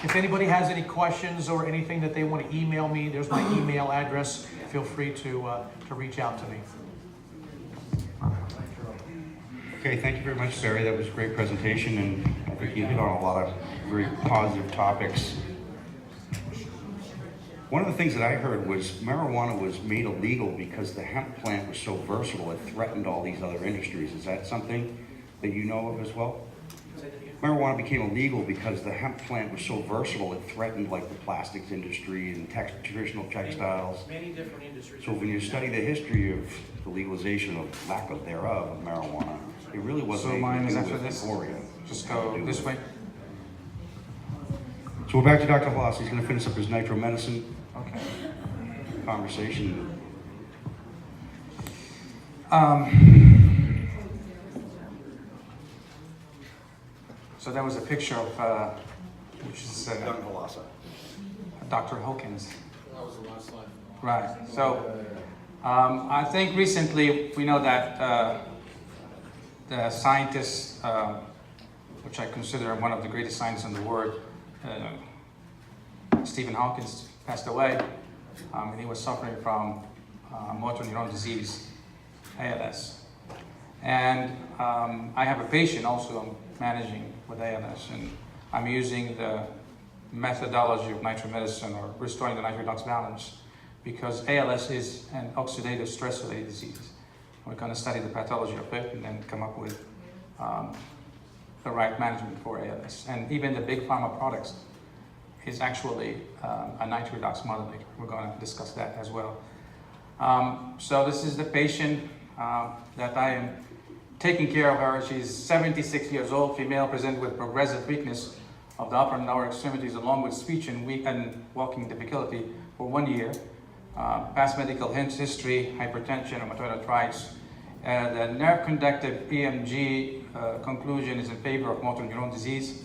If anybody has any questions or anything that they want to email me, there's my email address. Feel free to reach out to me. Okay, thank you very much, Barry. That was a great presentation, and I think you hit on a lot of very positive topics. One of the things that I heard was marijuana was made illegal because the hemp plant was so versatile it threatened all these other industries. Is that something that you know of as well? Marijuana became illegal because the hemp plant was so versatile it threatened like the plastics industry and traditional textiles. Many different industries. So when you study the history of the legalization of lack of thereof of marijuana, it really wasn't So mine is anything after with this? Euphoria. Just go this way. So we're back to Dr. Haas. He's going to finish up his nitro medicine Okay. conversation. So that was a picture of, which is Dr. Hawkins. That was the last slide. Right. So I think recently we know that the scientist, which I consider one of the greatest scientists in the world, Stephen Hawkins, passed away, and he was suffering from motor neuron disease, ALS. And I have a patient also I'm managing with ALS, and I'm using the methodology of nitro medicine or restoring the nitroredox balance because ALS is an oxidative stress-related disease. We're going to study the pathology of it and then come up with the right management for ALS. And even the big pharma products is actually a nitroredox modulator. We're going to discuss that as well. So this is the patient that I am taking care of her. She's 76 years old, female, presented with progressive weakness of the upper and lower extremities along with speech and walking difficulty for 1 year. Past medical history, hypertension, rheumatoid arthritis. The nerve conductive EMG conclusion is in favor of motor neuron disease.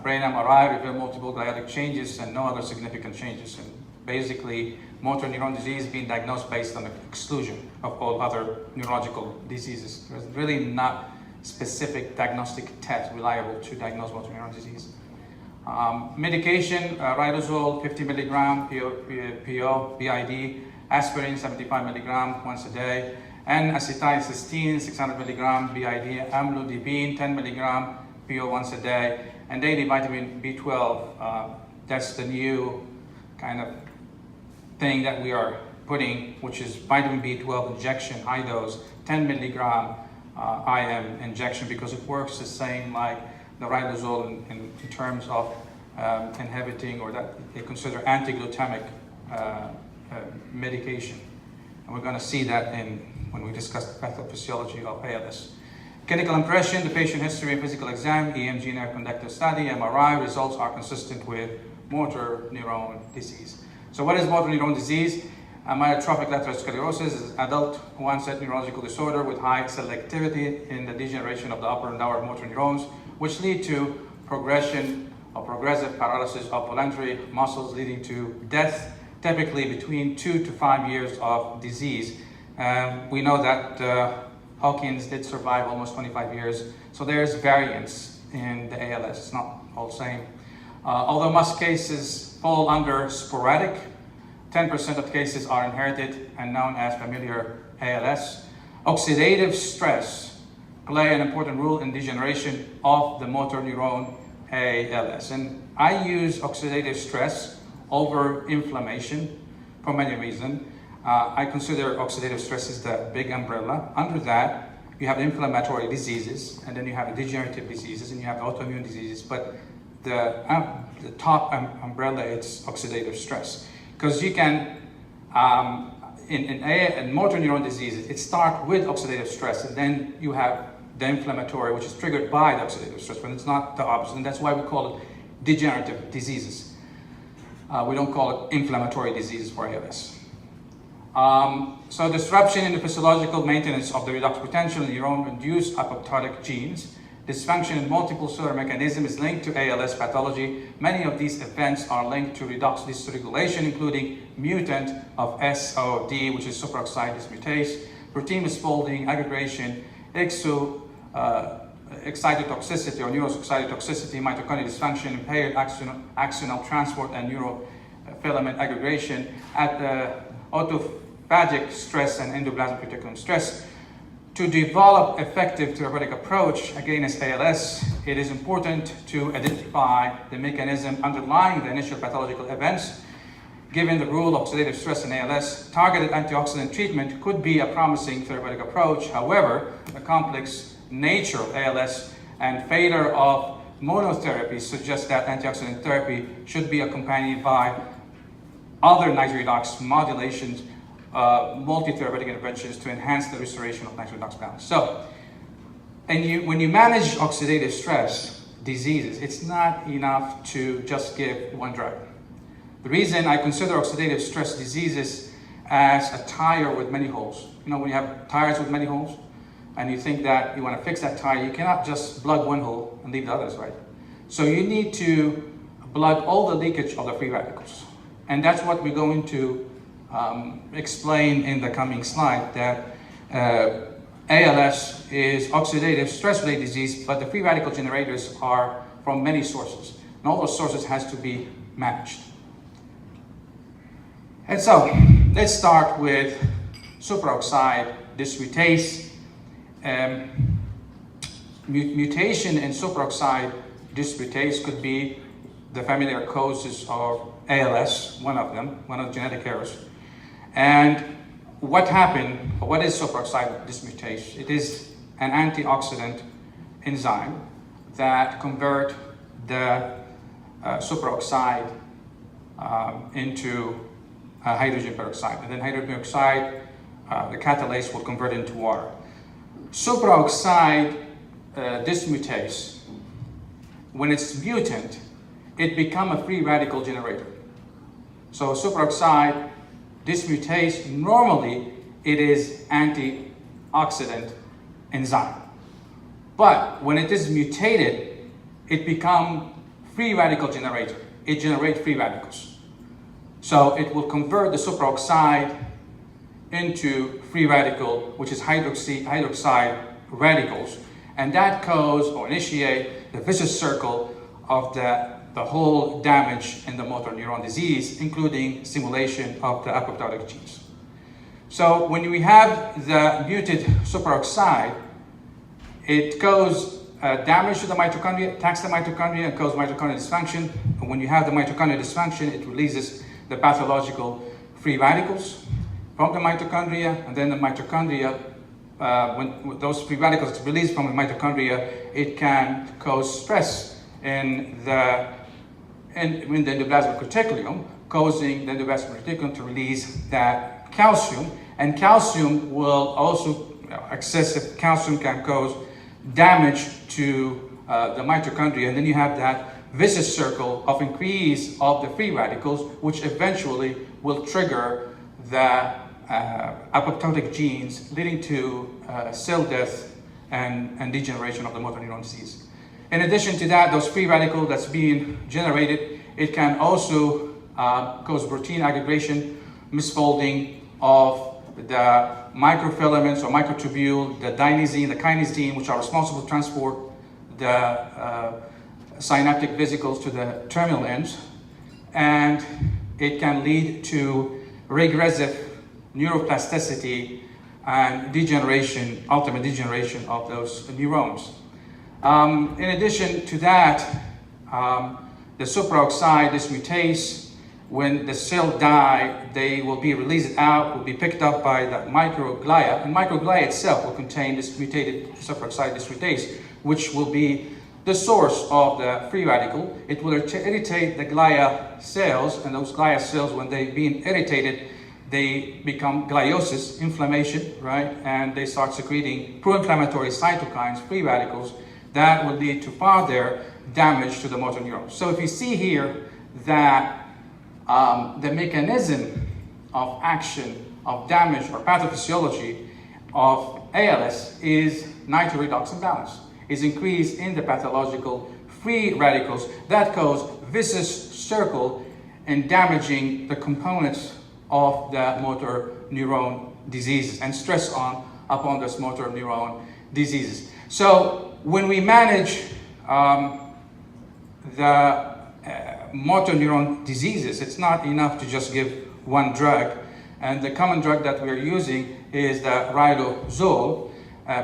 Brain MRI revealed multiple gliatic changes and no other significant changes. And basically, motor neuron disease being diagnosed based on the exclusion of all other neurological diseases. There's really not specific diagnostic test reliable to diagnose motor neuron disease. Medication, ridazole 50 milligram PO, BID, aspirin 75 milligram once a day, and acetylcysteine 600 milligram BID, amlodipine 10 milligram PO once a day, and daily vitamin B12. That's the new kind of thing that we are putting, which is vitamin B12 injection, high dose, 10 milligram IM injection, because it works the same like the ridazole in terms of inhibiting, or that they consider anti-glutamic medication. And we're going to see that when we discuss the pathophysiology of ALS. Clinical impression, the patient history and physical exam, EMG nerve conductive study, MRI results are consistent with motor neuron disease. So what is motor neuron disease? Amyotrophic lateral sclerosis is adult onset neurological disorder with high selectivity in the degeneration of the upper and lower motor neurons, which lead to progression or progressive paralysis of voluntary muscles, leading to death, typically between 2 to 5 years of disease. We know that Hawkins did survive almost 25 years, so there's variance in the ALS. It's not all the same. Although most cases fall under sporadic, 10% of cases are inherited and known as familiar ALS. Oxidative stress play an important role in degeneration of the motor neuron ALS. And I use oxidative stress over inflammation for many reasons. I consider oxidative stress is the big umbrella. Under that, you have inflammatory diseases, and then you have degenerative diseases, and you have autoimmune diseases. But the top umbrella, it's oxidative stress. Because you can, in motor neuron diseases, it starts with oxidative stress, and then you have the inflammatory, which is triggered by the oxidative stress, but it's not the opposite. And that's why we call it degenerative diseases. We don't call it inflammatory diseases for ALS. So disruption in the physiological maintenance of the redox potential in neuron-induced apoptotic genes. Dysfunction in multiple cellular mechanisms is linked to ALS pathology. Many of these events are linked to redox dysregulation, including mutant of SOD, which is superoxide dismutase, protein misfolding, aggregation, excitotoxicity or neuroexcitotoxicity, mitochondrial dysfunction, impaired axonal transport and neurofilament aggregation, at autophagic stress and endoplasmic reticulum stress. To develop effective therapeutic approach against ALS, it is important to identify the mechanism underlying the initial pathological events. Given the role of oxidative stress in ALS, targeted antioxidant treatment could be a promising therapeutic approach. However, the complex nature of ALS and failure of monotherapy suggests that antioxidant therapy should be accompanied by other nitroredox modulations, multi-therapeutic interventions to enhance the restoration of nitroredox balance. So, when you manage oxidative stress diseases, it's not enough to just give one drug. The reason I consider oxidative stress diseases as a tire with many holes. You know, when you have tires with many holes and you think that you want to fix that tire, you cannot just plug one hole and leave the others, right? So you need to plug all the leakage of the free radicals. And that's what we're going to explain in the coming slide, that ALS is oxidative stress-related disease, but the free radical generators are from many sources. And all those sources has to be managed. And so, let's start with superoxide dismutase. Mutation in superoxide dismutase could be the familiar causes of ALS, one of the genetic errors. And what happened, what is superoxide dismutase? It is an antioxidant enzyme that convert the superoxide into hydrogen peroxide. And then hydrogen peroxide, the catalase will convert into water. Superoxide dismutase, when it's mutant, it becomes a free radical generator. So superoxide dismutase, normally it is antioxidant enzyme. But when it is mutated, it becomes free radical generator. It generates free radicals. So it will convert the superoxide into free radical, which is hydroxide radicals. And that causes or initiate the vicious circle of the whole damage in the motor neuron disease, including stimulation of the apoptotic genes. So when we have the muted superoxide, it causes damage to the mitochondria, attacks the mitochondria, and causes mitochondrial dysfunction. And when you have the mitochondrial dysfunction, it releases the pathological free radicals from the mitochondria, and then the mitochondria, when those free radicals are released from the mitochondria, it can cause stress in the endoplasmic reticulum, causing the endoplasmic reticulum to release that calcium, and calcium will also, excessive calcium can cause damage to the mitochondria, and then you have that vicious circle of increase of the free radicals, which eventually will trigger the apoptotic genes, leading to cell death and degeneration of the motor neuron disease. In addition to that, those free radicals that's being generated, it can also cause protein aggregation, misfolding of the microfilaments or microtubule, the dynesin, the kinesin, which are responsible to transport the synaptic vesicles to the terminal ends, and it can lead to regressive neuroplasticity and degeneration, ultimate degeneration of those neurons. In addition to that, the superoxide dismutase, when the cell die, they will be released out, will be picked up by the microglia, and microglia itself will contain this mutated superoxide dismutase, which will be the source of the free radical. It will irritate the glia cells, and those glia cells, when they've been irritated, they become gliosis, inflammation, right? And they start secreting pro-inflammatory cytokines, free radicals, that will lead to further damage to the motor neurons. So if you see here that the mechanism of action, of damage or pathophysiology of ALS is nitroredox imbalance, is increase in the pathological free radicals that cause vicious circle and damaging the components of the motor neuron diseases and stress upon those motor neuron diseases. So when we manage the motor neuron diseases, it's not enough to just give one drug. And the common drug that we're using is the riluzole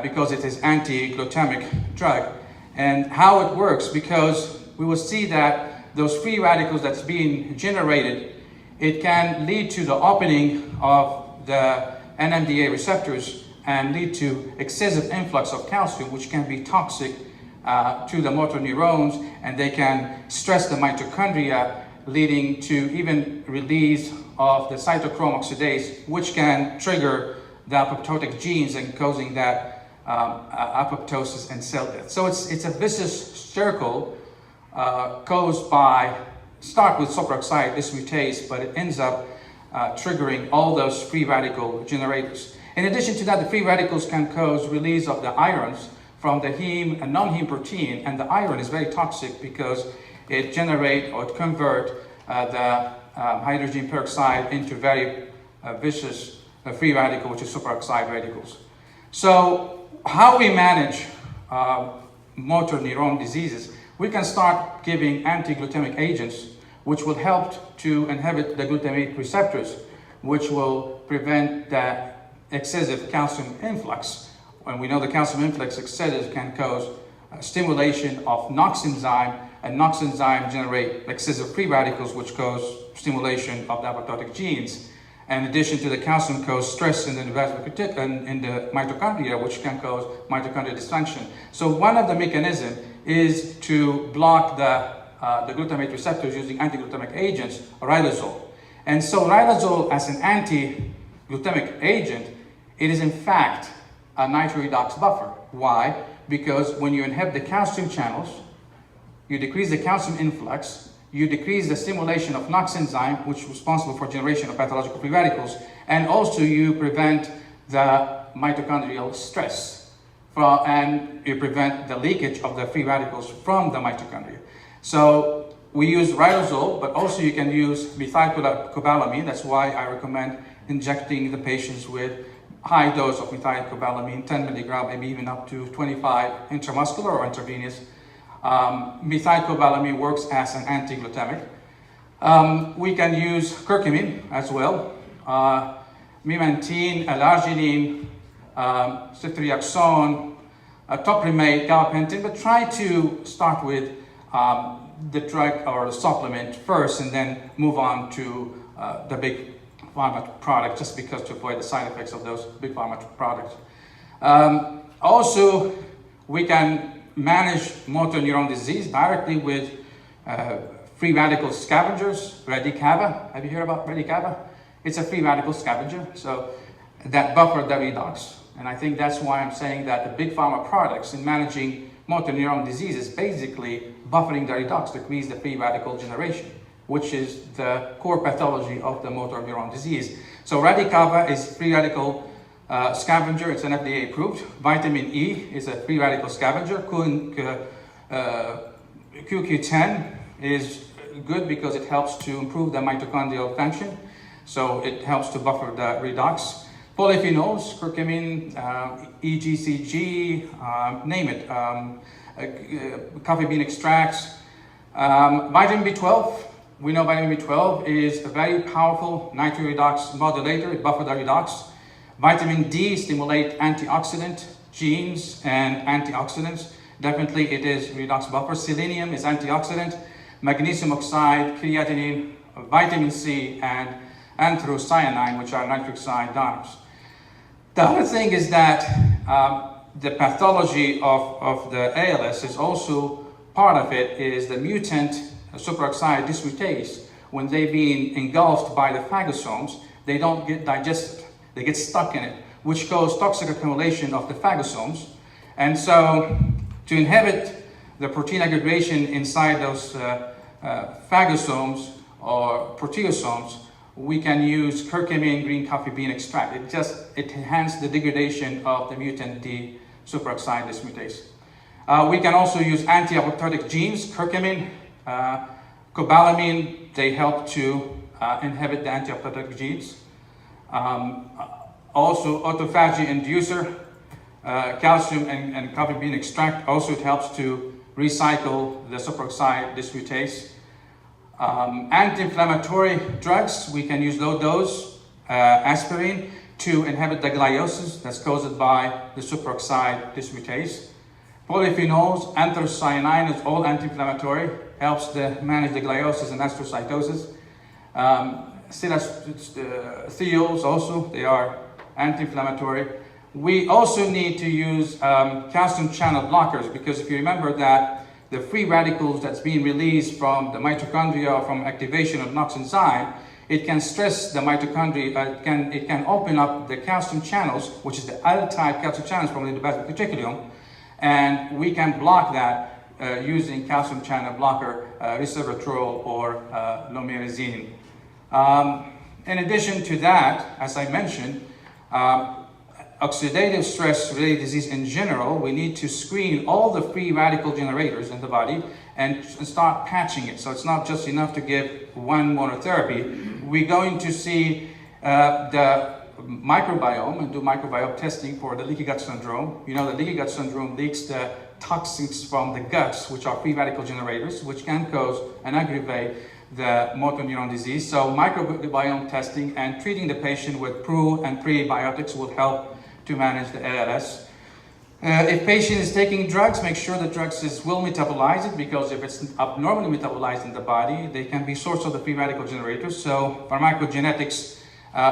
because it is anti-glutamic drug. And how it works, because we will see that those free radicals that's being generated, it can lead to the opening of the NMDA receptors and lead to excessive influx of calcium, which can be toxic to the motor neurons, and they can stress the mitochondria, leading to even release of the cytochrome oxidase, which can trigger the apoptotic genes and causing that apoptosis and cell death. So it's a vicious circle caused by, start with superoxide dismutase, but it ends up triggering all those free radical generators. In addition to that, the free radicals can cause release of the irons from the heme and non-heme protein, and the iron is very toxic because it generate or it convert the hydrogen peroxide into very vicious free radical, which is superoxide radicals. So how we manage motor neuron diseases, we can start giving anti-glutamic agents, which will help to inhibit the glutamate receptors, which will prevent the excessive calcium influx. And we know the calcium influx excessive can cause stimulation of NOX enzyme, and NOX enzyme generate excessive free radicals, which cause stimulation of the apoptotic genes. In addition to the calcium cause stress in the mitochondria, which can cause mitochondrial dysfunction. So one of the mechanisms is to block the glutamate receptors using anti-glutamic agents, riluzole. And so riluzole as an anti-glutamic agent, it is in fact a nitroredox buffer. Why? Because when you inhibit the calcium channels, you decrease the calcium influx, you decrease the stimulation of NOX enzyme, which is responsible for generation of pathological free radicals, and also you prevent the mitochondrial stress, and you prevent the leakage of the free radicals from the mitochondria. So we use riluzole, but also you can use methylcobalamin. That's why I recommend injecting the patients with high dose of methylcobalamin, 10 milligram, maybe even up to 25 intramuscular or intravenous. Methylcobalamin works as an anti-glutamic. We can use curcumin as well, memantine, alarginine, ceftriaxone, toprimate, gabapentin, but try to start with the drug or the supplement first and then move on to the big pharma product, just because to avoid the side effects of those big pharma products. Also, we can manage motor neuron disease directly with free radical scavengers, Radicava. Have you heard about Radicava? It's a free radical scavenger, so that buffer the redox. And I think that's why I'm saying that the big pharma products in managing motor neuron disease is basically buffering the redox to decrease the free radical generation, which is the core pathology of the motor neuron disease. So Radicava is free radical scavenger. It's an FDA approved. Vitamin E is a free radical scavenger. QQ10 is good because it helps to improve the mitochondrial function. So it helps to buffer the redox. Polyphenols, curcumin, EGCG, name it, coffee bean extracts. Vitamin B12, we know vitamin B12 is a very powerful nitroredox modulator. It buffers the redox. Vitamin D stimulates antioxidant genes and antioxidants. Definitely it is redox buffer. Selenium is antioxidant. Magnesium oxide, creatinine, vitamin C, and anthocyanin, which are nitric oxide donors. The other thing is that the pathology of the ALS is also part of it is the mutant superoxide dismutase. When they're being engulfed by the phagosomes, they don't get digested. They get stuck in it, which causes toxic accumulation of the phagosomes. And so to inhibit the protein aggregation inside those phagosomes or proteasomes, we can use curcumin green coffee bean extract. It enhances the degradation of the mutant D superoxide dismutase. We can also use anti-apoptotic genes, curcumin, cobalamin. They help to inhibit the anti-apoptotic genes. Also autophagy inducer, calcium and carbamide extract. Also, it helps to recycle the superoxide dismutase. Anti-inflammatory drugs, we can use low dose aspirin to inhibit the gliosis that's caused by the superoxide dismutase. Polyphenols, anthocyanin is all anti-inflammatory, helps to manage the gliosis and astrocytosis. Thiols also, they are anti-inflammatory. We also need to use calcium channel blockers, because if you remember that the free radicals that's being released from the mitochondria from activation of NOx enzyme, it can stress the mitochondria, it can open up the calcium channels, which is the L-type calcium channels from the endoplasmic reticulum, and we can block that using calcium channel blocker, resveratrol or lomerizine. In addition to that, as I mentioned, oxidative stress-related disease in general, we need to screen all the free radical generators in the body and start patching it. So it's not just enough to give one monotherapy. We're going to see the microbiome and do microbiome testing for the leaky gut syndrome. You know, the leaky gut syndrome leaks the toxins from the guts, which are free radical generators, which can cause and aggravate the motor neuron disease. So microbiome testing and treating the patient with pro and prebiotics will help to manage the ALS. If patient is taking drugs, make sure the drugs is well metabolized, because if it's abnormally metabolized in the body, they can be source of the free radical generators. So pharmacogenetics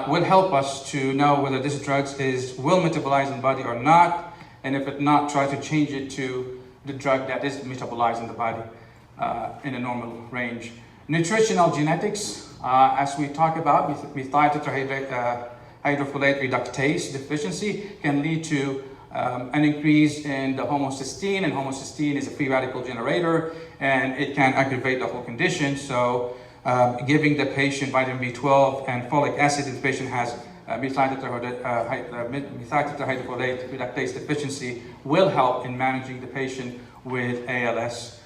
will help us to know whether this drug is well metabolized in the body or not, and if it's not, try to change it to the drug that is metabolized in the body in a normal range. Nutritional genetics, as we talk about, methyl hydrofolate reductase deficiency can lead to an increase in the homocysteine, and homocysteine is a free radical generator, and it can aggravate the whole condition. So giving the patient vitamin B12 and folic acid if the patient has methyl tetrahydrofolate reductase deficiency will help in managing the patient with ALS.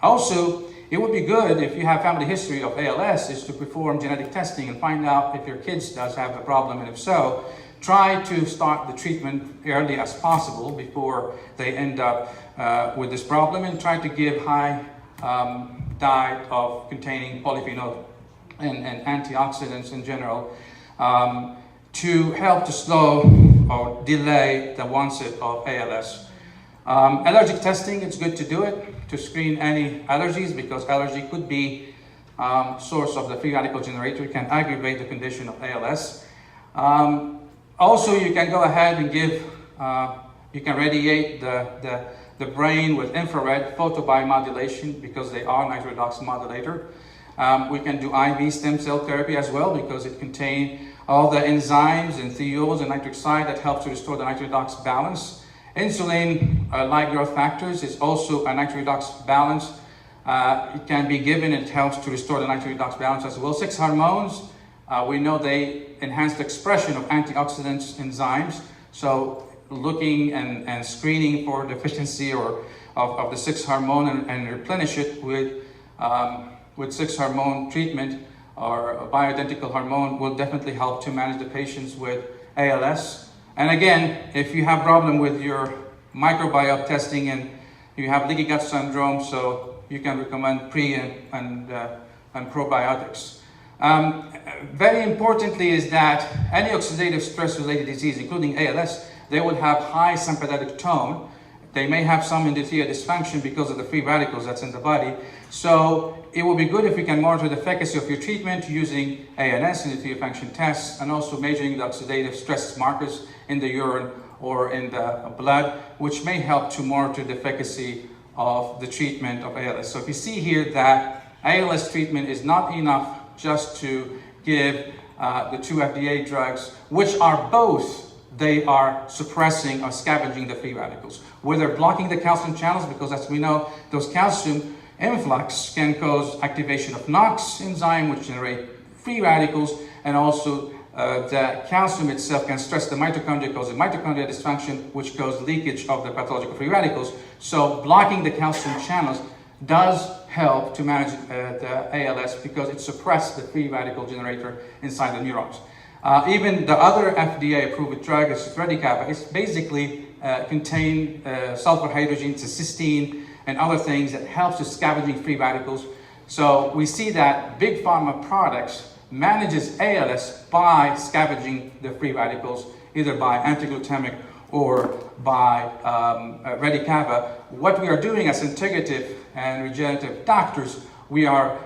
Also, it would be good if you have family history of ALS is to perform genetic testing and find out if your kids does have a problem, and if so, try to start the treatment early as possible before they end up with this problem, and try to give high diet of containing polyphenol and antioxidants in general to help to slow or delay the onset of ALS. Allergic testing, it's good to do it to screen any allergies, because allergy could be source of the free radical generator, can aggravate the condition of ALS. Also, you can go ahead and give, you can radiate the brain with infrared photobiomodulation, because they are nitroredox modulator. We can do IV stem cell therapy as well, because it contains all the enzymes and thiols and nitric oxide that helps to restore the nitroredox balance. Insulin-like growth factors is also a nitroredox balance. It can be given, and it helps to restore the nitroredox balance as well. 6 hormones, we know they enhance the expression of antioxidants enzymes. So looking and screening for deficiency or of the 6 hormone and replenish it with 6 hormone treatment or a bioidentical hormone will definitely help to manage the patients with ALS. And again, if you have problem with your microbiome testing and you have leaky gut syndrome, so you can recommend pre and probiotics. Very importantly is that any oxidative stress-related disease, including ALS, they will have high sympathetic tone. They may have some endothelial dysfunction because of the free radicals that's in the body. So it will be good if we can monitor the efficacy of your treatment using ANS, endothelial function tests, and also measuring the oxidative stress markers in the urine or in the blood, which may help to monitor the efficacy of the treatment of ALS. So if you see here that ALS treatment is not enough just to give the 2 FDA drugs, which are both, they are suppressing or scavenging the free radicals. Whether blocking the calcium channels, because as we know, those calcium influx can cause activation of NOx enzyme, which generate free radicals, and also the calcium itself can stress the mitochondria, causing mitochondrial dysfunction, which causes leakage of the pathological free radicals. So blocking the calcium channels does help to manage the ALS, because it suppresses the free radical generator inside the neurons. Even the other FDA-approved drug, is Radicava, is basically contain sulfur hydrogen, cysteine, and other things that helps with scavenging free radicals. So we see that big pharma products manages ALS by scavenging the free radicals, either by antiglutamic or by Radicava. What we are doing as integrative and regenerative doctors, we are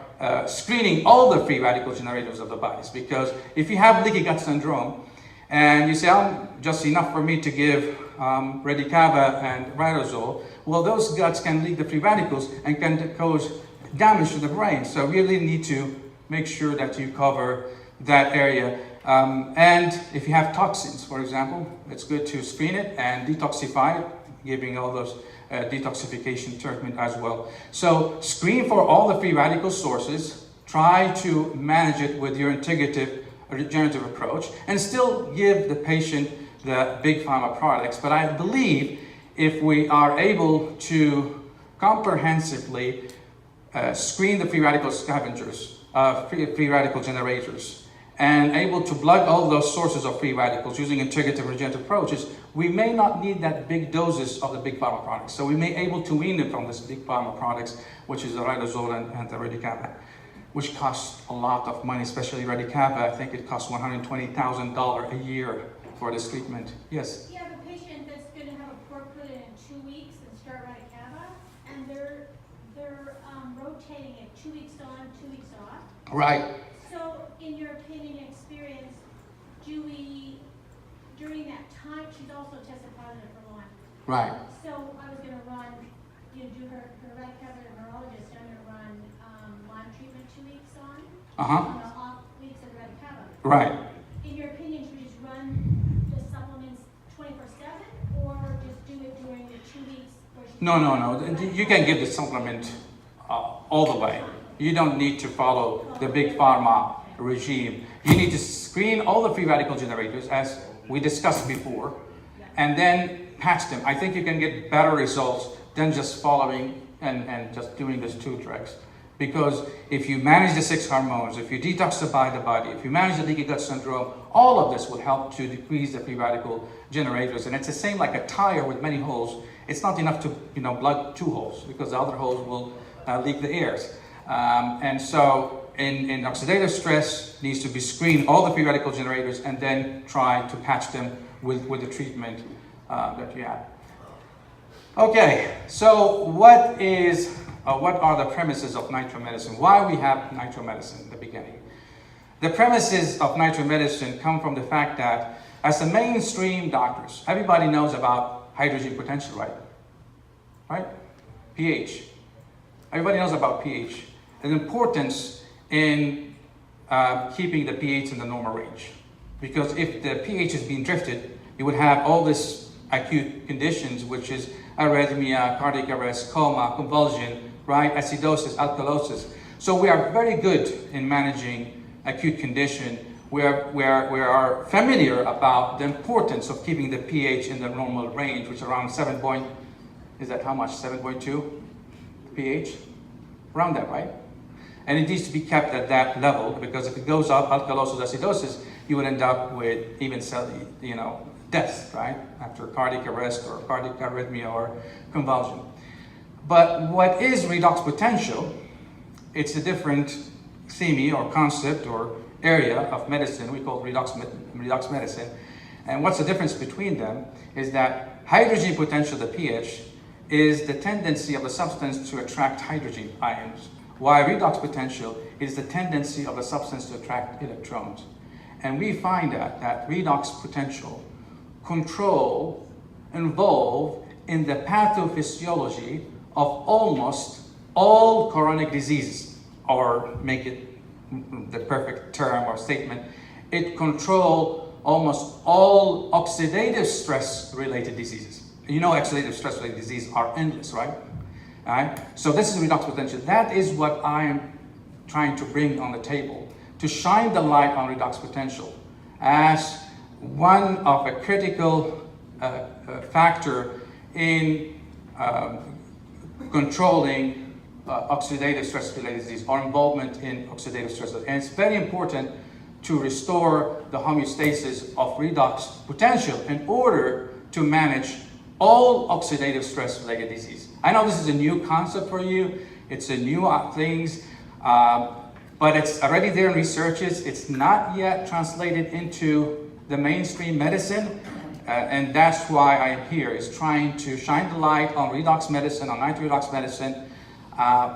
screening all the free radical generators of the bodies, because if you have leaky gut syndrome and you say, oh, just enough for me to give Radicava and Ridazole, well, those guts can leak the free radicals and can cause damage to the brain. So we really need to make sure that you cover that area. And if you have toxins, for example, it's good to screen it and detoxify it, giving all those detoxification treatment as well. So screen for all the free radical sources, try to manage it with your integrative regenerative approach, and still give the patient the big pharma products. But I believe if we are able to comprehensively screen the free radical scavengers, free radical generators, and able to block all those sources of free radicals using integrative regenerative approaches, we may not need that big doses of the big pharma products. So we may able to wean them from this big pharma products, which is the Ridazole and the Radicava, which costs a lot of money, especially Radicava. I think it costs $120,000 a year for this treatment. Yes? You have a patient that's going to have a port put in 2 weeks and start Radicava, and they're rotating it 2 weeks on, 2 weeks off. Right. So, in your opinion and experience, do we, during that time, she's also tested positive for Lyme. Right. So I was going to run, do her Radicava and neurologist, I'm going to run Lyme treatment 2 weeks on, Uh-huh. and off weeks of Radicava. Right. In your opinion, should we just run the supplements 24/7, or just do it during the 2 weeks? Where she's No. You can give the supplement all the way. You don't need to follow the big pharma regime. You need to screen all the free radical generators, as we discussed before, and then patch them. I think you can get better results than just following and just doing those 2 drugs. Because if you manage the 6 hormones, if you detoxify the body, if you manage the leaky gut syndrome, all of this will help to decrease the free radical generators. And it's the same like a tire with many holes. It's not enough to plug 2 holes, because the other holes will leak the airs. And so in oxidative stress needs to be screened, all the free radical generators, and then try to patch them with the treatment that you have. Okay, so what are the premises of nitromedicine? Why we have nitromedicine in the beginning? The premises of nitromedicine come from the fact that as the mainstream doctors, everybody knows about hydrogen potential, right? Right? pH. Everybody knows about pH. The importance in keeping the pH in the normal range. Because if the pH is being drifted, you would have all this acute conditions, which is arrhythmia, cardiac arrest, coma, convulsion, right? Acidosis, alkalosis. So we are very good in managing acute condition. We are familiar about the importance of keeping the pH in the normal range, which is around 7.2 pH? Around that, right? And it needs to be kept at that level, because if it goes up, alkalosis, acidosis, you would end up with even death, right? After cardiac arrest or cardiac arrhythmia or convulsion. But what is redox potential? It's a different theme or concept or area of medicine. We call it redox medicine. And what's the difference between them is that hydrogen potential, the pH, is the tendency of the substance to attract hydrogen ions, while redox potential is the tendency of the substance to attract electrons. And we find that redox potential involved in the pathophysiology of almost all chronic diseases, or make it the perfect term or statement, it controls almost all oxidative stress related diseases. Oxidative stress related diseases are endless, right? All right? So this is redox potential. That is what I am trying to bring on the table, to shine the light on redox potential as one of a critical factor in controlling oxidative stress related disease, or involvement in oxidative stress. And it's very important to restore the homeostasis of redox potential in order to manage all oxidative stress-related disease. I know this is a new concept for you. It's a new things, but it's already there in researches. It's not yet translated into the mainstream medicine, and that's why I'm here, is trying to shine the light on redox medicine, on nitroredox medicine,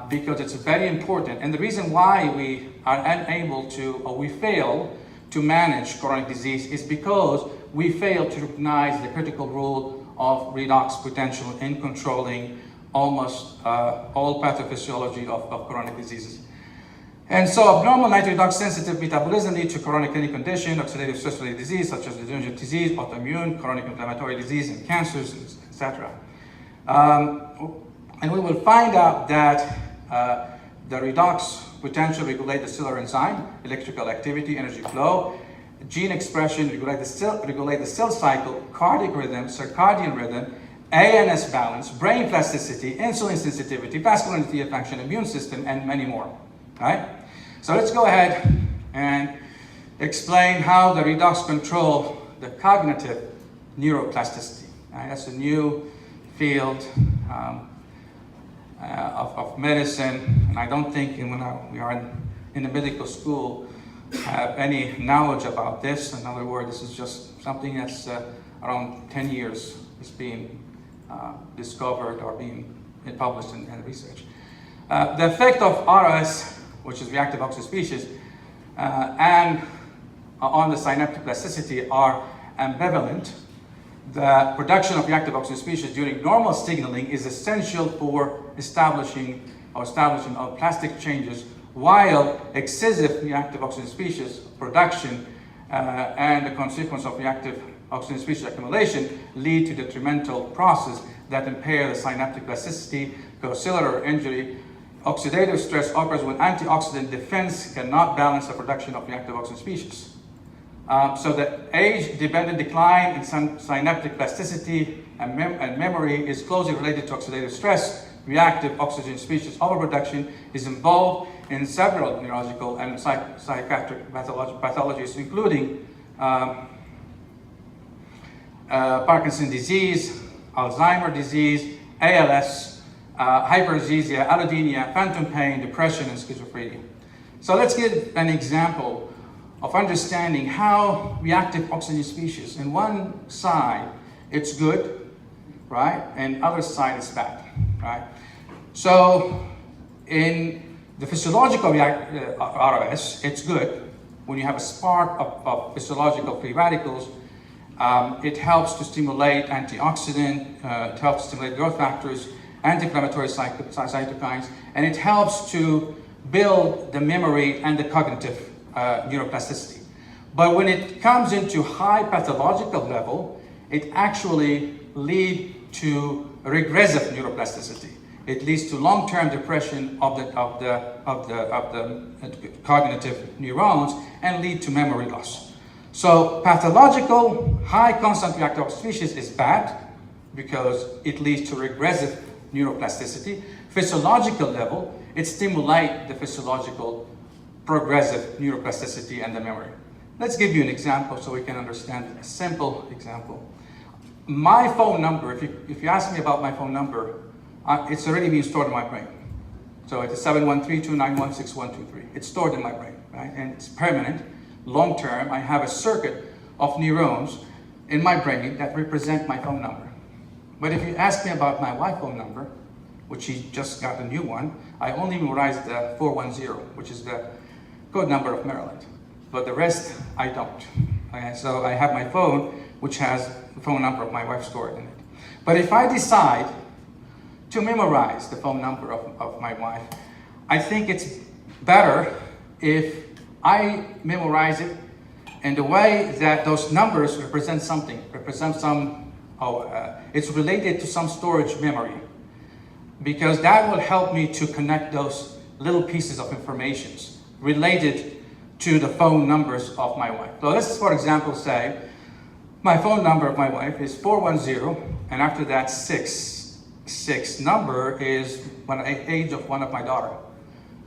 because it's very important. And the reason why we are unable to, or we fail to manage chronic disease is because we fail to recognize the critical role of redox potential in controlling almost all pathophysiology of chronic diseases. And so abnormal nitroredox sensitive metabolism leads to chronic kidney condition, oxidative stress-related disease such as degenerative disease, autoimmune, chronic inflammatory disease, and cancers, etc. And we will find out that the redox potential regulate the cellular enzyme, electrical activity, energy flow, gene expression, regulate the cell cycle, cardiac rhythm, circadian rhythm, ANS balance, brain plasticity, insulin sensitivity, vascular endothelial function, immune system, and many more. Right? So let's go ahead and explain how the redox control the cognitive neuroplasticity. Right? That's a new field of medicine, and I don't think when we are in the medical school have any knowledge about this. In other words, this is just something that's around 10 years is being discovered or being published in research. The effect of ROS, which is reactive oxygen species, and on the synaptic plasticity are ambivalent. The production of reactive oxygen species during normal signaling is essential for establishing of plastic changes, while excessive reactive oxygen species production and the consequence of reactive oxygen species accumulation lead to detrimental process that impair the synaptic plasticity, cause cellular injury. Oxidative stress occurs when antioxidant defense cannot balance the production of reactive oxygen species. So the age-dependent decline in synaptic plasticity and memory is closely related to oxidative stress. Reactive oxygen species overproduction is involved in several neurological and psychiatric pathologies, including Parkinson's disease, Alzheimer's disease, ALS, hyperexia, allodynia, phantom pain, depression, and schizophrenia. So let's give an example of understanding how reactive oxygen species, in one side, it's good, right? And other side is bad, right? So in the physiological ROS, it's good. When you have a spark of physiological free radicals, it helps to stimulate antioxidant, it helps to stimulate growth factors, anti-inflammatory cytokines, and it helps to build the memory and the cognitive neuroplasticity. But when it comes into high pathological level, it actually leads to regressive neuroplasticity. It leads to long-term depression of the cognitive neurons and lead to memory loss. So pathological high constant reactive oxygen species is bad because it leads to regressive neuroplasticity. Physiological level, it stimulates the physiological progressive neuroplasticity and the memory. Let's give you an example so we can understand a simple example. My phone number, if you ask me about my phone number, it's already being stored in my brain. So it's 713-291-6123. It's stored in my brain, right? And it's permanent, long term. I have a circuit of neurons in my brain that represent my phone number. But if you ask me about my wife phone number, which she just got a new one, I only memorized the 410, which is the code number of Maryland. But the rest, I don't. Okay, so I have my phone, which has the phone number of my wife stored in it. But if I decide to memorize the phone number of my wife, I think it's better if I memorize it in the way that those numbers represent something, it's related to some storage memory, because that will help me to connect those little pieces of information related to the phone numbers of my wife. So let's, for example, say my phone number of my wife is 410, and after that 66 number is the age of one of my daughter.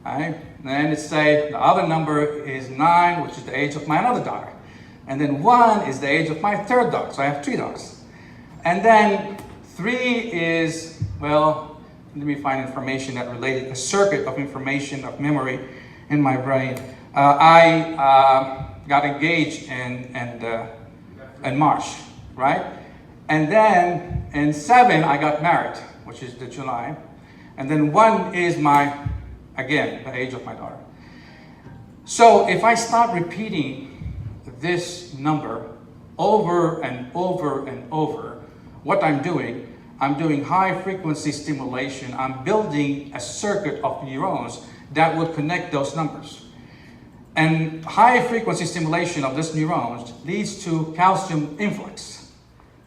Right? And then let's say the other number is 9, which is the age of my another daughter. And then 1 is the age of my third dog, so I have 3 dogs. And then 3 is, well, let me find information that related, a circuit of information of memory in my brain. I got engaged in March, right? And then in 7, I got married, which is the July. And then 1 is again, the age of my daughter. So if I start repeating this number over and over and over, what I'm doing high frequency stimulation. I'm building a circuit of neurons that will connect those numbers. And high frequency stimulation of these neurons leads to calcium influx,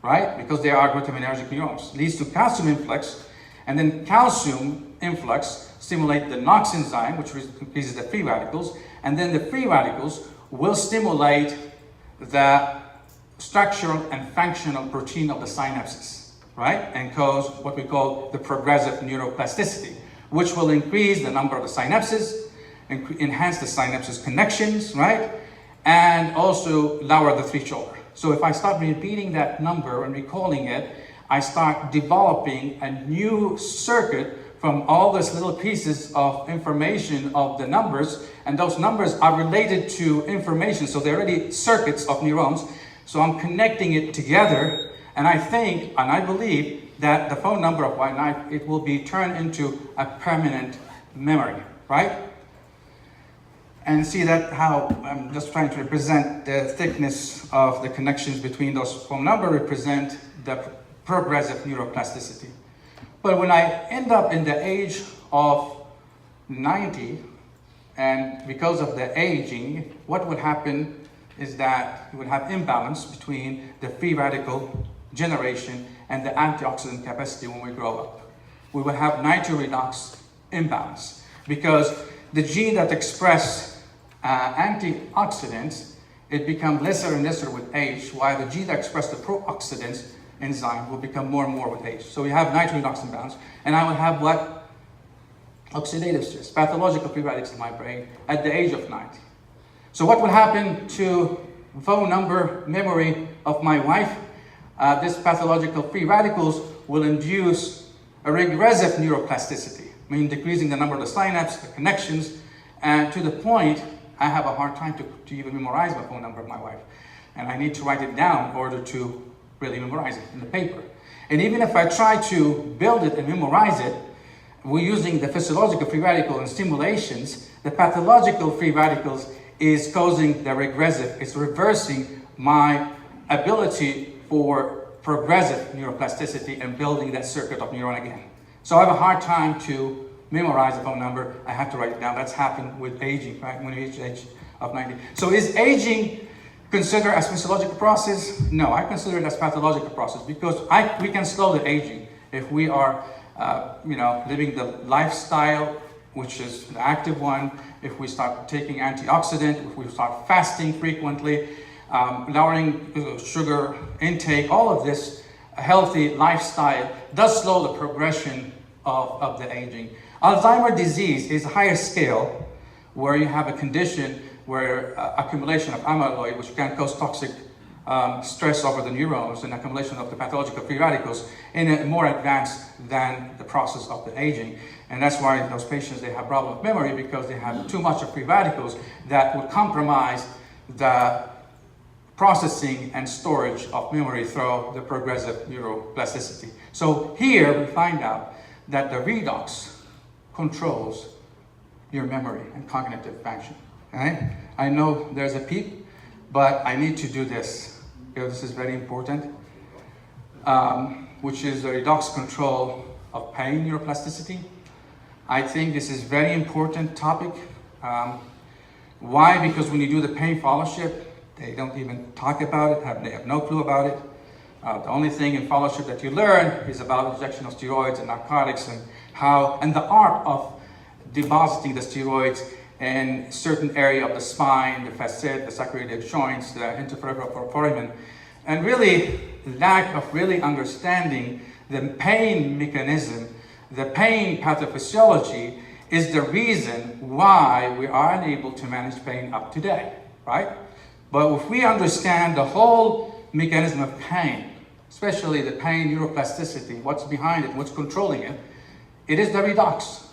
right? Because they are glutaminergic neurons. Leads to calcium influx, and then calcium influx stimulate the NOx enzyme, which increases the free radicals, and then the free radicals will stimulate the structural and functional protein of the synapses, right? And cause what we call the progressive neuroplasticity, which will increase the number of the synapses, enhance the synapses connections, right? And also lower the threshold. So if I start repeating that number and recalling it, I start developing a new circuit from all these little pieces of information of the numbers, and those numbers are related to information, so they're already circuits of neurons. So I'm connecting it together, and I think, and I believe, that the phone number of my wife, it will be turned into a permanent memory, right? And see that how I'm just trying to represent the thickness of the connections between those phone numbers represent the progressive neuroplasticity. But when I end up in the age of 90, and because of the aging, what would happen is that you would have imbalance between the free radical generation and the antioxidant capacity when we grow up. We would have nitroredox imbalance because the gene that express antioxidants, it becomes lesser and lesser with age, while the gene that express the pro-oxidants enzyme will become more and more with age. So we have nitroredox imbalance, and I will have what? Oxidative stress, pathological free radicals in my brain at the age of 90. So what will happen to phone number memory of my wife? This pathological free radicals will induce a regressive neuroplasticity, meaning decreasing the number of the synapses, the connections, and to the point I have a hard time to even memorize my phone number of my wife. And I need to write it down in order to really memorize it in the paper. And even if I try to build it and memorize it, we're using the physiological free radical and stimulations, the pathological free radicals is causing the regressive, it's reversing my ability for progressive neuroplasticity and building that circuit of neuron again. So I have a hard time to memorize the phone number. I have to write it down. That's happened with aging, right? When you reach the age of 90. So is aging considered as physiological process? No, I consider it as pathological process because we can slow the aging if we are, living the lifestyle, which is the active one. If we start taking antioxidant, if we start fasting frequently, lowering sugar intake, all of this healthy lifestyle does slow the progression of the aging. Alzheimer's disease is a higher scale where you have a condition where accumulation of amyloid, which can cause toxic stress over the neurons and accumulation of the pathological free radicals in a more advanced than the process of the aging. And that's why those patients, they have problem with memory because they have too much of free radicals that would compromise the processing and storage of memory through the progressive neuroplasticity. So here we find out that the redox controls your memory and cognitive function. Right? I know there's a peep, but I need to do this because this is very important, which is the redox control of pain neuroplasticity. I think this is very important topic. Why? Because when you do the pain fellowship, they don't even talk about it, they have no clue about it. The only thing in fellowship that you learn is about injection of steroids and narcotics and the art of depositing the steroids in certain area of the spine, the facet, the sacroiliac joints, the intervertebral foramen, and really lack of really understanding the pain mechanism, the pain pathophysiology is the reason why we are unable to manage pain up to date, right? But if we understand the whole mechanism of pain, especially the pain neuroplasticity, what's behind it, what's controlling it, it is the redox,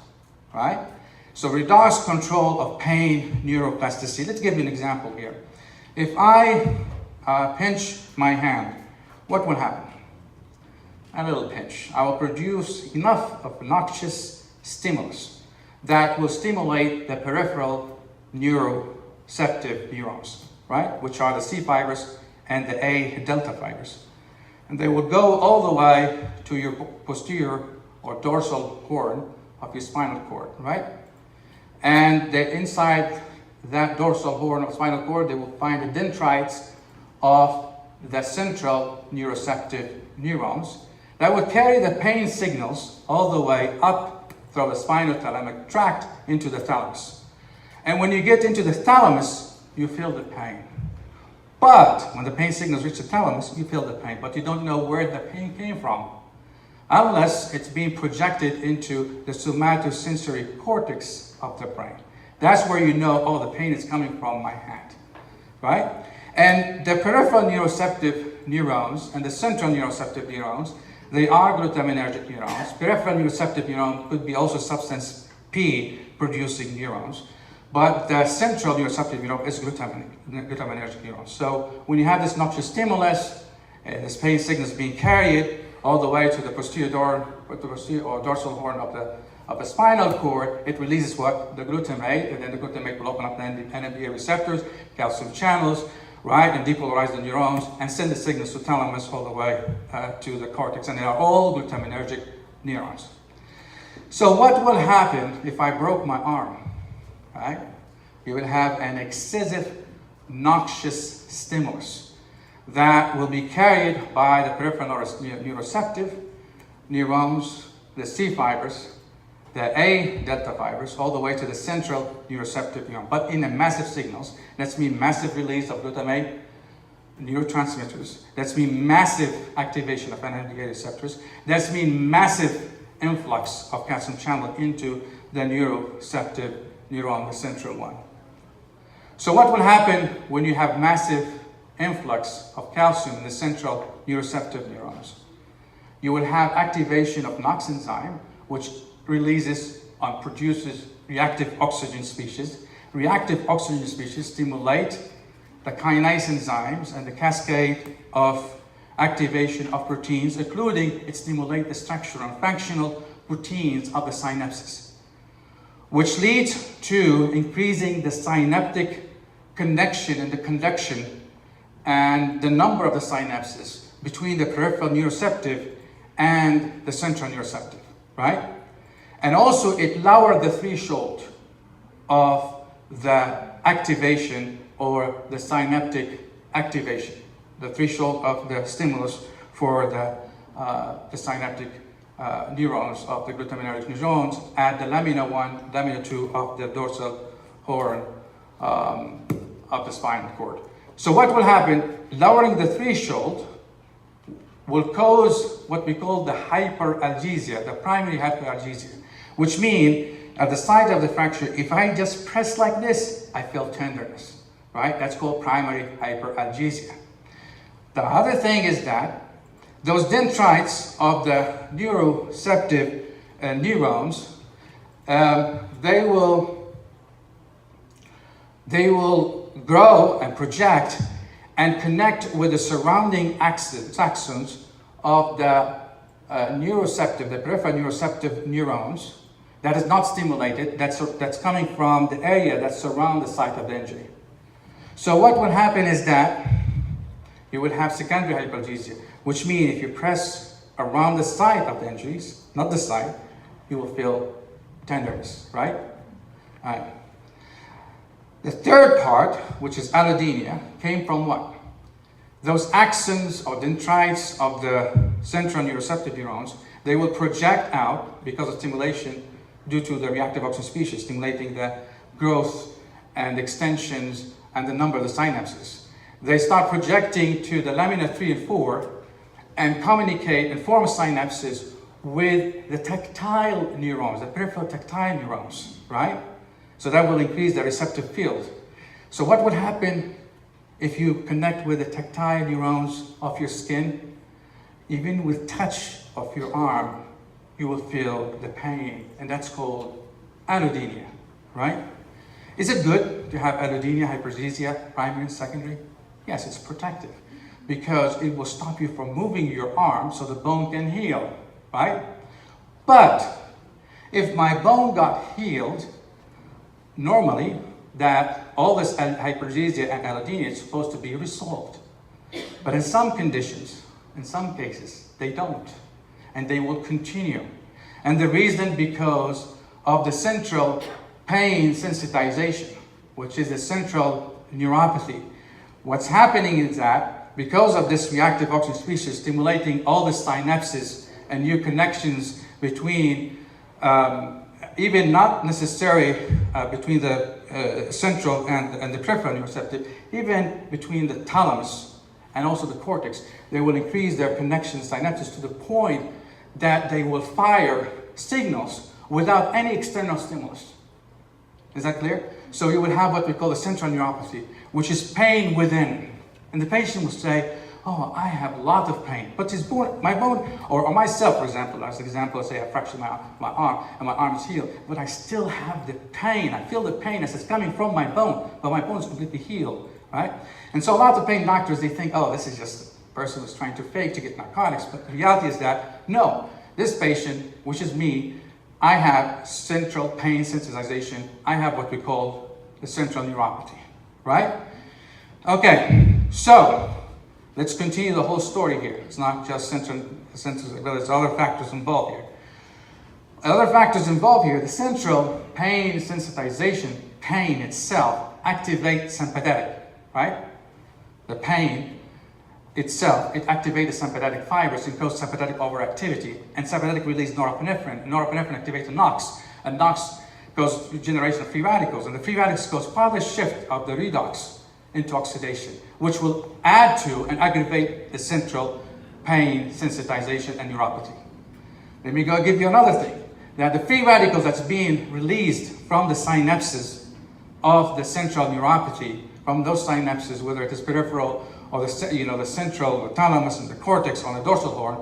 right? So redox control of pain neuroplasticity. Let's give you an example here. If I pinch my hand, what will happen? A little pinch. I will produce enough of noxious stimulus that will stimulate the peripheral neuroceptive neurons, right? Which are the C fibers and the A delta fibers. And they will go all the way to your posterior or dorsal horn of your spinal cord, right? And inside that dorsal horn of spinal cord, they will find the dendrites of the central neuroceptive neurons that will carry the pain signals all the way up through the spinal thalamic tract into the thalamus. And when you get into the thalamus, you feel the pain. But when the pain signals reach the thalamus, you feel the pain, but you don't know where the pain came from, unless it's being projected into the somatosensory cortex of the brain. That's where you know, oh, the pain is coming from my hand, right? And the peripheral neuroceptive neurons and the central neuroceptive neurons, they are glutaminergic neurons. Peripheral neuroceptive neuron could be also substance P producing neurons, but the central neuroceptive neuron is glutaminergic neurons. So when you have this noxious stimulus, this pain signal is being carried all the way to the posterior or dorsal horn of the spinal cord, it releases what? The glutamate, and then the glutamate will open up the NMDA receptors, calcium channels, right, and depolarize the neurons and send the signals to thalamus all the way to the cortex, and they are all glutaminergic neurons. So what will happen if I broke my arm, right? You will have an excessive noxious stimulus that will be carried by the peripheral neuroceptive neurons, the C fibers, the A delta fibers, all the way to the central neuroceptive neuron, but in a massive signals. That's mean massive release of glutamate neurotransmitters. That's mean massive activation of NMDA receptors. That's mean massive influx of calcium channel into the neuroceptive neuron, the central one. So what will happen when you have massive influx of calcium in the central neuroceptive neurons? You will have activation of NOx enzyme, which releases and produces reactive oxygen species. Reactive oxygen species stimulate the kinase enzymes and the cascade of activation of proteins, including it stimulates the structural and functional proteins of the synapses, which leads to increasing the synaptic connection and the conduction and the number of the synapses between the peripheral neuroceptive and the central neuroceptive, right? And also it lowered the threshold of the activation or the synaptic activation, the threshold of the stimulus for the synaptic neurons of the glutaminergic neurons at the lamina 1, lamina 2 of the dorsal horn of the spinal cord. So what will happen? Lowering the threshold will cause what we call the hyperalgesia, the primary hyperalgesia, which means at the site of the fracture, if I just press like this, I feel tenderness, right? That's called primary hyperalgesia. The other thing is that those dendrites of the neuroceptive neurons, they will grow and project and connect with the surrounding axons of the neuroceptive, the peripheral neuroceptive neurons that is not stimulated, that's coming from the area that surrounds the site of the injury. So what will happen is that you will have secondary hyperalgesia, which means if you press around the site of the injuries, not the site, you will feel tenderness, right? All right. The third part, which is allodynia, came from what? Those axons or dendrites of the central neuroceptive neurons, they will project out because of stimulation due to the reactive oxygen species, stimulating the growth and extensions and the number of the synapses. They start projecting to the lamina 3 and 4 and communicate and form synapses with the tactile neurons, the peripheral tactile neurons, right? So that will increase the receptive field. So what would happen if you connect with the tactile neurons of your skin? Even with touch of your arm, you will feel the pain, and that's called allodynia, right? Is it good to have allodynia, hypergesia, primary and secondary? Yes, it's protective because it will stop you from moving your arm so the bone can heal, right? But if my bone got healed, normally that all this hypergesia and allodynia is supposed to be resolved. But in some conditions, in some cases, they don't. And they will continue. And the reason because of the central pain sensitization, which is the central neuropathy. What's happening is that because of this reactive oxygen species stimulating all the synapses and new connections between, even not necessarily between the central and the peripheral neuroreceptive, even between the thalamus and also the cortex, they will increase their connection synapses to the point that they will fire signals without any external stimulus. Is that clear? So you will have what we call the central neuropathy, which is pain within. And the patient will say, oh, I have a lot of pain. But his bone, my bone, or myself, for example, as an example, say I fractured my arm and my arm is healed, but I still have the pain. I feel the pain as it's coming from my bone, but my bone is completely healed, right? And so a lot of pain doctors, they think, oh, this is just a person who's trying to fake to get narcotics. But the reality is that, no, this patient, which is me, I have central pain sensitization. I have what we call the central neuropathy, right? Okay, so let's continue the whole story here. It's not just central, there's other factors involved here. Other factors involved here, the central pain sensitization, pain itself, activates sympathetic, right? The pain itself, it activates the sympathetic fibers and causes sympathetic overactivity, and sympathetic release norepinephrine. Norepinephrine activates the NOx, and NOx causes generation of free radicals, and the free radicals cause further shift of the redox into oxidation, which will add to and aggravate the central pain sensitization and neuropathy. Let me go give you another thing. That the free radicals that's being released from the synapses of the central neuropathy, from those synapses, whether it is peripheral or the central thalamus and the cortex on the dorsal horn,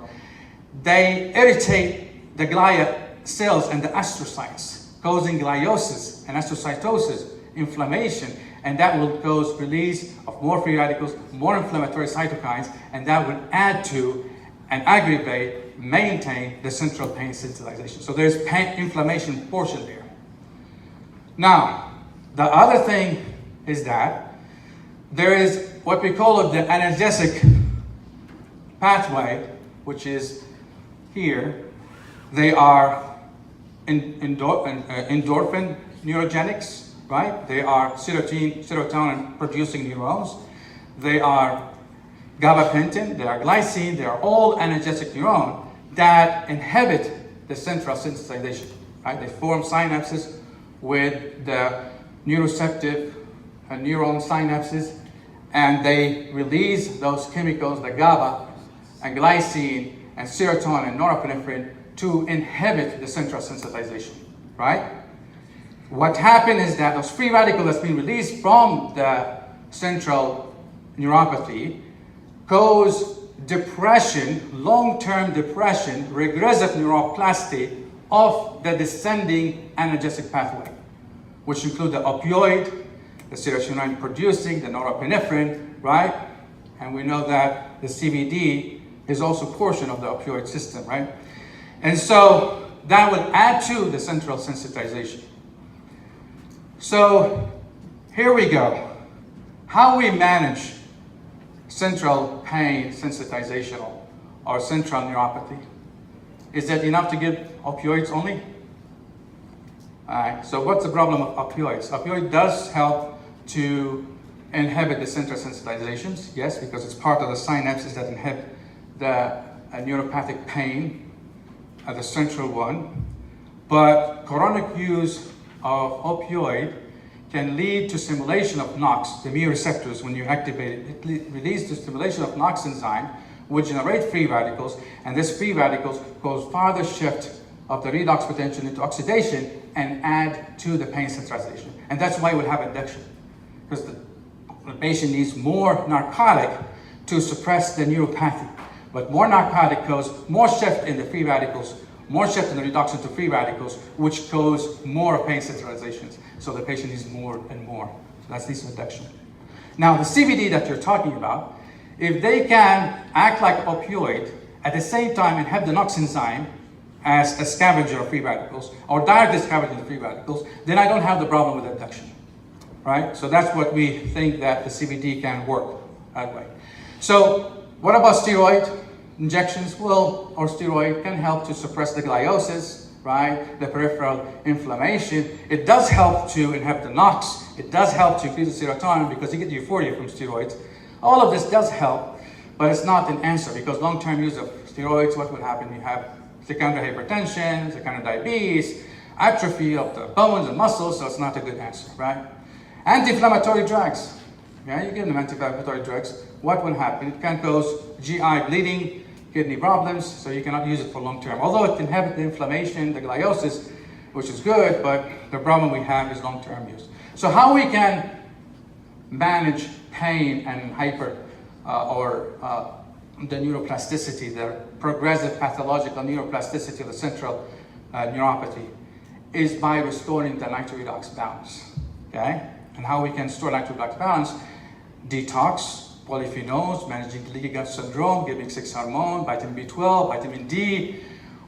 they irritate the glia cells and the astrocytes, causing gliosis and astrocytosis, inflammation, and that will cause release of more free radicals, more inflammatory cytokines, and that will add to and aggravate, maintain the central pain sensitization. So there's pain inflammation portion there. Now, the other thing is that there is what we call the analgesic pathway, which is here. They are endorphin neurogenics, right? They are serotonin producing neurons. They are gabapentin, they are glycine, they are all analgesic neurons that inhibit the central sensitization, right? They form synapses with the neuroreceptive neuron synapses, and they release those chemicals, the GABA and glycine and serotonin and norepinephrine, to inhibit the central sensitization, right? What happened is that those free radicals that's been released from the central neuropathy cause depression, long-term depression, regressive neuroplasty of the descending analgesic pathway, which include the opioid, the serotonin producing, the norepinephrine, right? And we know that the CBD is also a portion of the opioid system, right? And so that will add to the central sensitization. So here we go. How we manage central pain sensitization or central neuropathy. Is that enough to give opioids only? Alright, so what's the problem of opioids? Opioid does help to inhibit the central sensitizations, yes, because it's part of the synapses that inhibit the neuropathic pain, the central one. But chronic use of opioid can lead to stimulation of NOx, the mu receptors. When you activate it, it releases the stimulation of NOx enzyme, which generate free radicals, and this free radicals cause farther shift of the redox potential into oxidation and add to the pain sensitization. And that's why we have induction, because the patient needs more narcotic to suppress the neuropathy. But more narcotic causes more shift in the free radicals, more shift in the redox into free radicals, which cause more pain sensitizations. So the patient needs more and more. So that's this reduction. Now the CBD that you're talking about, if they can act like opioid at the same time and have the NOx enzyme as a scavenger of free radicals, or directly scavenging the free radicals, then I don't have the problem with induction, right? So that's what we think that the CBD can work that way. So what about steroid injections? Well, or steroid can help to suppress the gliosis, right? The peripheral inflammation. It does help to inhibit the NOx. It does help to increase the serotonin because you get euphoria from steroids. All of this does help, but it's not an answer because long-term use of steroids, what will happen? You have secondary hypertension, secondary diabetes, atrophy of the bones and muscles, so it's not a good answer, right? Anti-inflammatory drugs. Yeah, you give them anti-inflammatory drugs. What will happen? It can cause GI bleeding, kidney problems, so you cannot use it for long term. Although it can inhibit the inflammation, the gliosis, which is good, but the problem we have is long-term use. So how we can manage pain and the neuroplasticity, the progressive pathological neuroplasticity of the central neuropathy is by restoring the nitroredox balance, okay? And how we can restore nitroredox balance? Detox, polyphenols, managing the leaky gut syndrome, giving 6-hormone, vitamin B12, vitamin D,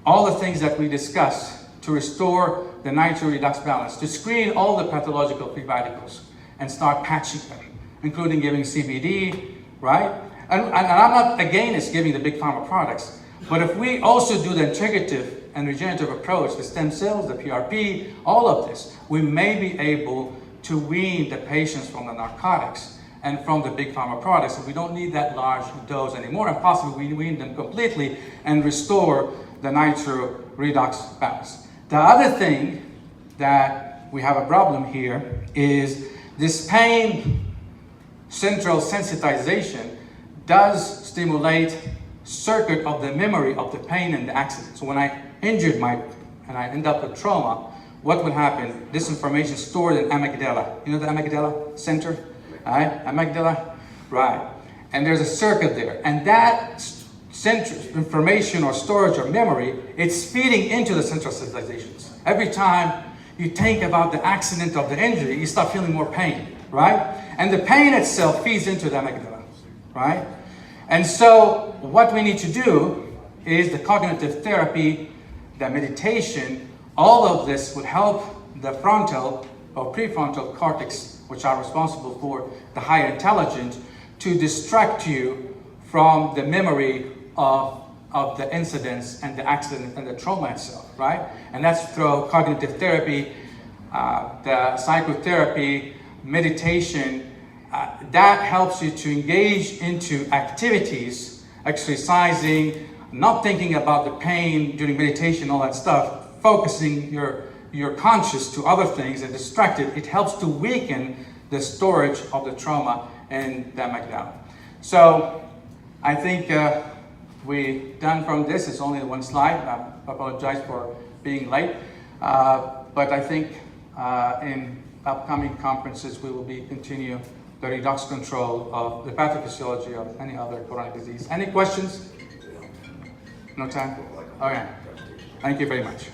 all the things that we discussed to restore the nitroredox balance, to screen all the pathological free radicals and start patching them, including giving CBD, right? And I'm not against giving the big pharma products, but if we also do the integrative and regenerative approach, the stem cells, the PRP, all of this, we may be able to wean the patients from the narcotics and from the big pharma products. So we don't need that large dose anymore, and possibly we wean them completely and restore the nitro redox balance. The other thing that we have a problem here is this pain central sensitization does stimulate circuit of the memory of the pain and the accident. So when I injured and I end up with trauma, what will happen? This information is stored in amygdala. You know the amygdala center? Right? Amygdala? Right. And there's a circuit there. And that central information or storage or memory, it's feeding into the central sensitizations. Every time you think about the accident of the injury, you start feeling more pain, right? And the pain itself feeds into the amygdala, right? And so what we need to do is the cognitive therapy, the meditation, all of this would help the frontal or prefrontal cortex, which are responsible for the higher intelligence, to distract you from the memory of the incidents and the accident and the trauma itself, right? And that's through cognitive therapy, the psychotherapy, meditation. That helps you to engage into activities, exercising, not thinking about the pain during meditation, all that stuff, focusing your conscious to other things and distracted. It helps to weaken the storage of the trauma and the amygdala. So I think we're done from this. It's only one slide. I apologize for being late. But I think in upcoming conferences we will continue the redox control of the pathophysiology of any other chronic disease. Any questions? No time? Okay. Thank you very much.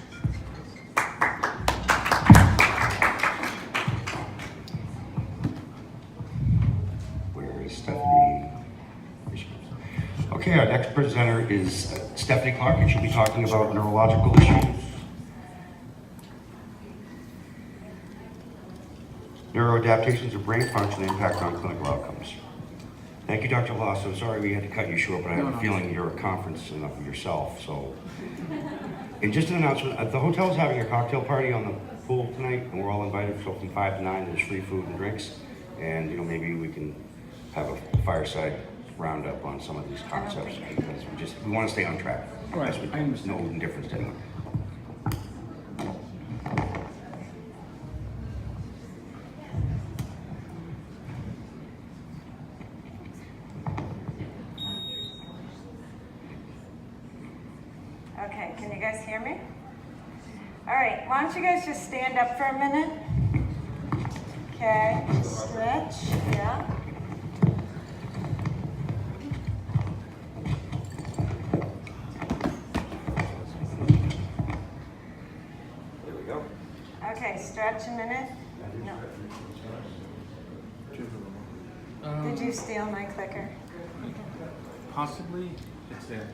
Where is Stephanie? Okay, our next presenter is Stephanie Clark, and she'll be talking about neurological issues. Neuroadaptations of brain function impact on clinical outcomes. Thank you, Dr. Law. So sorry we had to cut you short, but I have a feeling you're a conference enough of yourself. So, and just an announcement: the hotel's having a cocktail party on the pool tonight, and we're all invited. So from 5 to 9, there's free food and drinks, and maybe we can have a fireside roundup on some of these concepts because we want to stay on track. Right. I understand. No indifference to anyone. Okay, can you guys hear me? All right, why don't you guys just stand up for a minute? Okay, stretch, yeah. There we go. Okay, stretch a minute. No. Did you steal my clicker? Possibly, it's there.